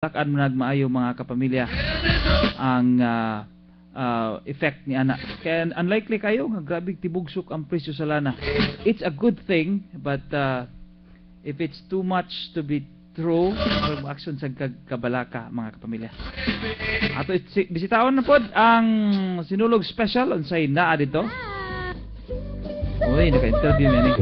takan mo nagmaayo mga kapamilya ang effect ni ana. Kaya unlikely kayo nga grabe tibugsok ang presyo sa lana. It's a good thing, but if it's too much to be true, action sa kabalaka mga kapamilya. Ato bisitaon na pod ang Sinulog Special unsay naa dito. Uy, naka-interview man eh.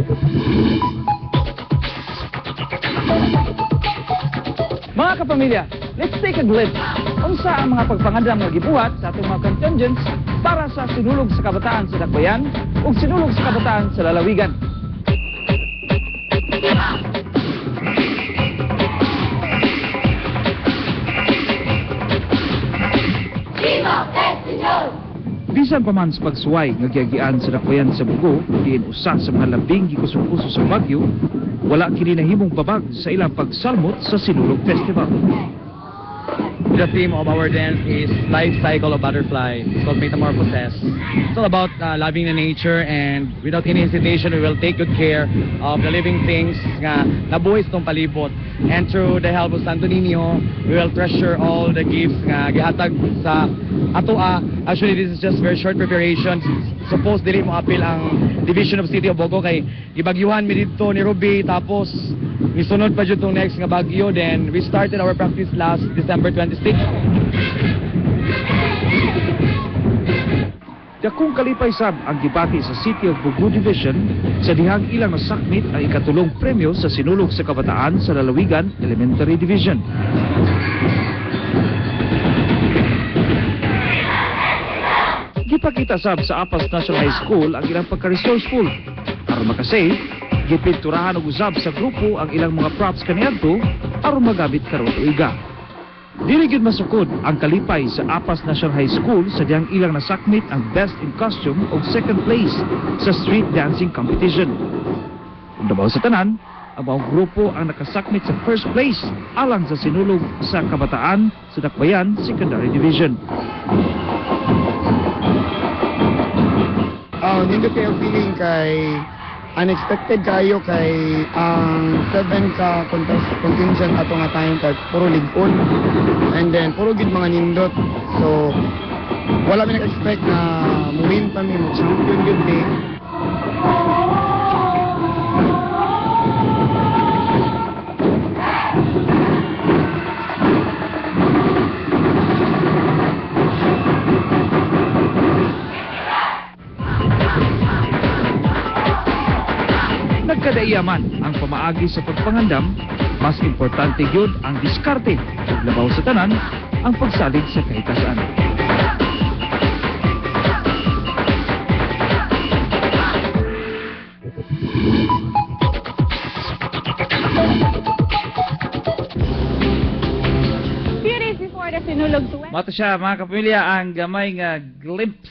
Mga kapamilya, let's take a glimpse unsa ang mga pagpangandam nga gibuhat sa atong mga contingents para sa Sinulog sa Kabataan sa Dakbayan ug Sinulog sa Kabataan sa Lalawigan. Bisan pa man sa pagsuway nga giagian sa dakbayan sa Bugo, diin usa sa mga labing gikusog-kuso sa Baguio, wala kini nahimong babag sa ilang pagsalmot sa Sinulog Festival. The theme of our dance is Life Cycle of Butterfly. It's called Metamorphosis. It's all about loving the nature, and without any hesitation, we will take good care of the living things nga nabuhay sa itong palibot. And through the help of Santo Niño, we will treasure all the gifts nga gihatag sa atoa. Actually, this is just very short preparation. Suppose dili mo apil ang Division of City of Bogo kay gibagyuhan mi dito ni Ruby, tapos misunod pa jud tong next nga bagyo. Then we started our practice last December 26. Dakong kalipay sab ang gibati sa City of Bugo Division sa dihang ilang nasakmit ang ikatulong premyo sa Sinulog sa Kabataan sa Lalawigan Elementary Division. Gipakita sab sa Apas National High School ang ilang pagka-resourceful. Aron makasave, gipinturahan og usab sa grupo ang ilang mga props kaniadto aron magamit karon tuiga. Dili gyud masukod ang kalipay sa Apas National High School sa diyang ilang nasakmit ang Best in Costume o second place sa street dancing competition. Dabaw sa tanan, ang mga grupo ang nakasakmit sa first place alang sa Sinulog sa Kabataan sa Dakbayan Secondary Division. Hindi kayo feeling kay unexpected kayo kay ang 7 ka contingent ato nga time kay puro ligon, and then puro gid mga nindot, so wala mi nag-expect na muwin pa mi mo champion gud ni. Nagkadaiyaman ang pamaagi sa pagpangandam, mas importante gyud ang diskarte ug labaw sa tanan ang pagsalig sa kahitasan. Few days before the Sinulog to Mato siya mga kapamilya ang gamay nga glimpse